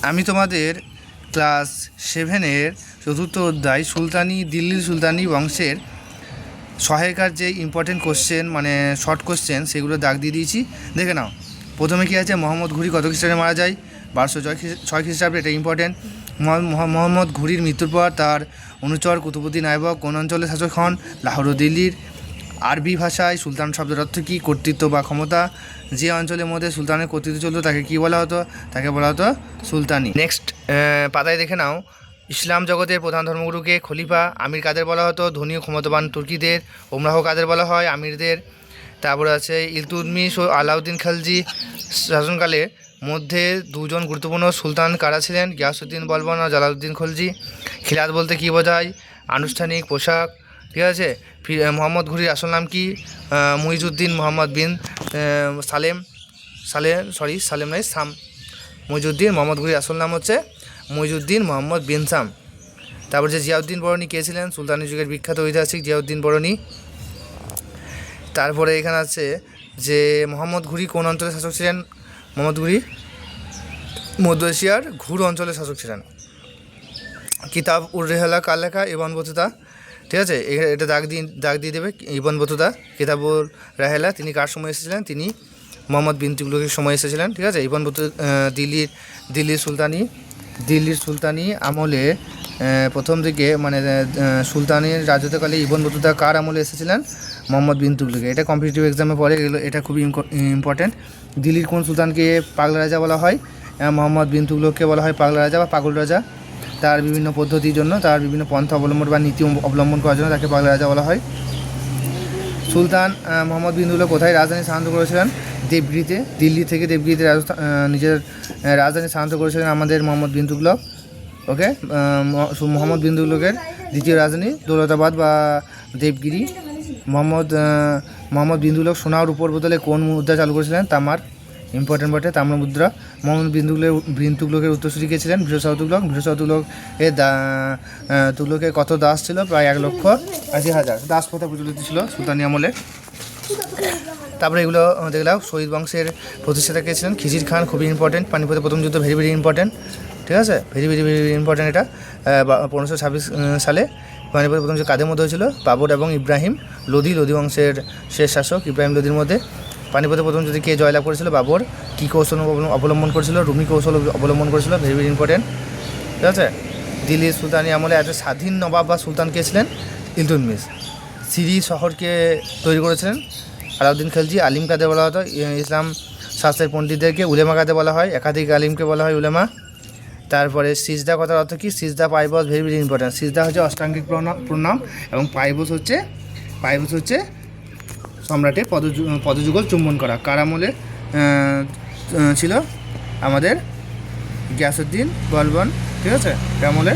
আমি তোমাদের ক্লাস 7-এর চতুর্থ অধ্যায় দিল্লির সুলতানি বংশের সহায়িকার যে ইম্পর্টেন্ট কোশ্চেন মানে শর্ট কোশ্চেন সেগুলো দাগ দিয়ে দিয়েছি, দেখে নাও। প্রথমে কী আছে, মোহাম্মদ ঘুরি কত খ্রিস্টাব্দে মারা যায়? 1206 খ্রিস্টাব্দে, এটা ইম্পর্টেন্ট। মোহাম্মদ ঘুরির মৃত্যুর পর তার অনুচর কুতুবুদ্দিন আইবক কোন অঞ্চলে শাসক হন? লাহোর ও দিল্লির। আরবি ভাষায় সুলতান শব্দের অর্থ কী? কর্তৃত্ব বা ক্ষমতা। যে অঞ্চলের মধ্যে সুলতানের কর্তৃত্ব চলতো তাকে কী বলা হতো? তাকে বলা হতো সুলতানি। নেক্সট পাতায় দেখে নাও, ইসলাম জগতের প্রধান ধর্মগুরুকে খলিফা। আমির কাদের বলা হতো? ধনী ও ক্ষমতাবান তুর্কিদের। ওমরাহ কাদের বলা হয়? আমিরদের। তারপরে আছে ইলতুৎমিশ ও আলাউদ্দিন খালজি শাসনকালে মধ্যে দুজন গুরুত্বপূর্ণ সুলতান কারা ছিলেন? গিয়াসউদ্দিন বলবন ও জালালউদ্দিন খলজি। খিলাত বলতে কী বোঝায়? আনুষ্ঠানিক পোশাক, ঠিক আছে। মোহাম্মদ ঘুরির আসল নাম কি? মুইজউদ্দিন মোহাম্মদ বিন মুইজউদ্দিন। মোহাম্মদ ঘুরির আসল নাম হচ্ছে মুইজউদ্দিন মোহাম্মদ বিন সাম। তারপর যে জিয়াউদ্দিন বরনী কে ছিলেন? সুলতানি যুগের বিখ্যাত ঐতিহাসিক জিয়াউদ্দিন বরনী। তারপরে এখানে আছে যে মোহাম্মদ ঘুরি কোন অঞ্চলের শাসক ছিলেন? মোহাম্মদ ঘুরি মধ্য এশিয়ার ঘুর অঞ্চলের শাসক ছিলেন। কিতাব উর রেহলা কার লেখা? ইবন বতুতা, ঠিক আছে। এটা দাগ দিয়ে দেবে। ইবন বতুতা কিতাবুল রাহেলা, তিনি কার সময় এসেছিলেন? তিনি মোহাম্মদ বিন তুগলকের সময় এসেছিলেন, ঠিক আছে। ইবন বতুতা দিল্লির সুলতানি আমলে প্রথম দিকে মানে সুলতানের রাজত্বকালে ইবন বতুতা কার আমলে এসেছিলেন? মোহাম্মদ বিন তুগলকে। এটা কম্পিটিটিভ এক্সামে পড়ে, এটা খুবই ইম্পর্টেন্ট। দিল্লির কোন সুলতানকে পাগলা রাজা বলা হয়? মোহাম্মদ বিন তুগলককে বলা হয় পাগলা রাজা বা পাগল রাজা। তার বিভিন্ন পদ্ধতির জন্য, তার বিভিন্ন পন্থা অবলম্বন বা নীতি অবলম্বন করার জন্য তাকে পাগলা রাজা বলা হয়। সুলতান মোহাম্মদ বিন তুগলক কোথায় রাজধানী স্থানান্তর করেছিলেন? দেবগিরিতে। দিল্লি থেকে দেবগিরিতে নিজের রাজধানী স্থানান্তর করেছিলেন আমাদের মোহাম্মদ বিন তুগলক। ওকে, মোহাম্মদ বিন তুগলকের দ্বিতীয় রাজধানী দৌলতাবাদ বা দেবগিরি। মোহাম্মদ বিন তুগলক সোনার উপর বদলে কোন মুদ্রা চালু করেছিলেন? তামার, ইম্পর্টেন্ট বটে, তাম্র মুদ্রা। মোহাম্মদ বিন তুগলকের উত্তরসূরি কে ছিলেন? বীরসাহ তুগলক। তুগলকের কত দাস ছিল? প্রায় 1,80,000 দাস প্রথা প্রচলিত ছিল সুলতানি আমলে। তারপরে এগুলো দেখলাম। শহীদ বংশের প্রতিষ্ঠাতা কে ছিলেন? খিজির খান, খুবই ইম্পর্টেন্ট। পানিপথের প্রথম যুদ্ধ ভেরি ভেরি ইম্পর্টেন্ট, ঠিক আছে, ভেরি ভেরি ভেরি ইম্পর্টেন্ট। এটা 1526 সালে পানিপথের প্রথম যুদ্ধ কাদের মধ্যে হয়েছিল? বাবর এবং ইব্রাহিম লোদি বংশের শেষ শাসক ইব্রাহিম লোদির মধ্যে। পানিপথের প্রথম যুদ্ধে কে জয়লাভ করেছিল? বাবর। কী কৌশল অবলম্বন করেছিল? রুমি কৌশল অবলম্বন করেছিল, ভেরি ভেরি ইম্পর্টেন্ট, ঠিক আছে। দিল্লির সুলতানি আমলে একটা স্বাধীন নবাব বা সুলতান কে ছিলেন? ইলতুৎমিশ। সিরি শহরকে তৈরি করেছিলেন? আলাউদ্দিন খলজি। আলিম কাদের বলা হতো? ইসলাম শাস্ত্রের পণ্ডিতদেরকে। উলেমা কাদের বলা হয়? একাধিক আলিমকে বলা হয় উলেমা। তারপরে সিজদা কথার অর্থ কী? সিজদা পাইবস, ভেরি ভেরি ইম্পর্টেন্ট। সিজদা হচ্ছে অষ্টাঙ্গিক প্রণাম এবং পাইবস হচ্ছে সম্রাটের পদযুগল চুম্বন করা। কার আমলে ছিল? আমাদের গিয়াসউদ্দিন বলবন, ঠিক আছে, আমলে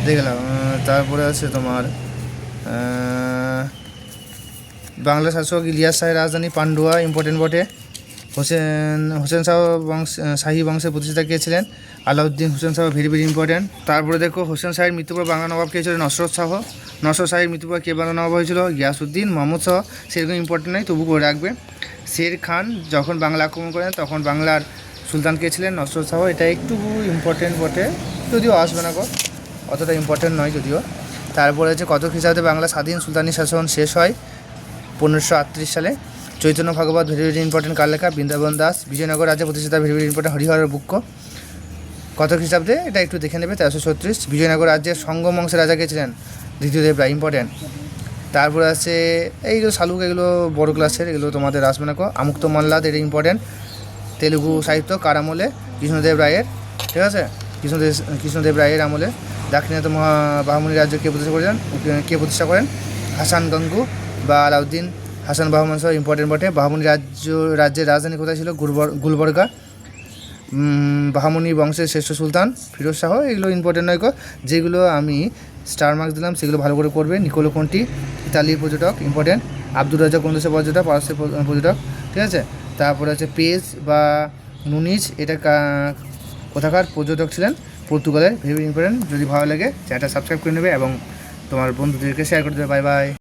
দেখলাম। তারপরে আছে তোমার বাংলা শাসক ইলিয়াস শাহের রাজধানী পান্ডুয়া, ইম্পর্টেন্ট বটে। হোসেন শাহী বংশের প্রতিষ্ঠাতা কে ছিলেন? Alauddin Hossain Shah, very very important. তারপরে দেখো, হোসেন শাহের মৃত্যুর পর বাংলা নবাব কে ছিলেন? নসরত শাহ। নসরত শাহের মৃত্যুর পর কে বাংলা নবাব হয়েছিল? গিয়াসউদ্দিন মোহাম্মদ শাহ। সেরকম ইম্পর্টেন্ট নয়, তবু করে রাখবে। শের খান যখন বাংলা আক্রমণ করেন তখন বাংলার সুলতান কে ছিলেন? নসরত শাহ। এটা একটু ইম্পর্টেন্ট বটে, যদিও আসবে না, অতটা ইম্পর্টেন্ট নয় যদিও। তারপরে হচ্ছে কত খ্রিস্টাব্দে বাংলা স্বাধীন সুলতানি শাসন শেষ হয়? 1538 সালে। চৈতন্য ভাগবত, ভেরি ভেরি ইম্পর্টেন্ট, কার লেখা? বৃন্দাবন দাস। বিজয়নগর রাজ্যের প্রতিষ্ঠাতা, ভেরি ভেরি ইম্পর্টেন্ট, হরিহরের বুক্ক। কত খ্রিস্টাব্দে? এটা একটু দেখে নেবে, 1336। বিজয়নগর রাজ্যের সঙ্গম বংশের রাজা কে ছিলেন? দ্বিতীয় দেব রায়, ইম্পর্টেন্ট। তারপরে আছে এইগুলো শালুক, এগুলো বড় ক্লাসের, এগুলো তোমাদের আসবে না। আমুক্ত মাল্লাদ, এটা ইম্পর্টেন্ট। তেলুগু সাহিত্য কার আমলে? কৃষ্ণদেব রায়ের, ঠিক আছে, কৃষ্ণদেব রায়ের আমলে। দাক্ষিণাত্য বাহমনি রাজ্য কে প্রতিষ্ঠা করেন? হাসান গঙ্গু বা আলাউদ্দিন হাসান বাহমান সহ, ইম্পর্টেন্ট বটে। বাহমনি রাজ্যের রাজধানী কোথায় ছিল? গুলবর্গা। বাহমনি বংশের শ্রেষ্ঠ সুলতান ফিরোজ শাহ। এগুলো ইম্পর্টেন্ট নয়, যেগুলো আমি স্টার মার্কস দিলাম সেগুলো ভালো করে করবে। নিকোলো কোনটি? ইতালির পর্যটক, ইম্পর্টেন্ট। আব্দুর রাজ্জাক কোন দেশের পর্যটক? পারস্যের পর্যটক, ঠিক আছে। তারপরে আছে পেজ বা নুনিজ, এটা কোথাকার পর্যটক ছিলেন? পর্তুগালের, ভেরি ইম্পর্টেন্ট। যদি ভালো লাগে চ্যানেলটা সাবস্ক্রাইব করে নেবে এবং তোমার বন্ধুদেরকে শেয়ার করে দেবে। Bye bye.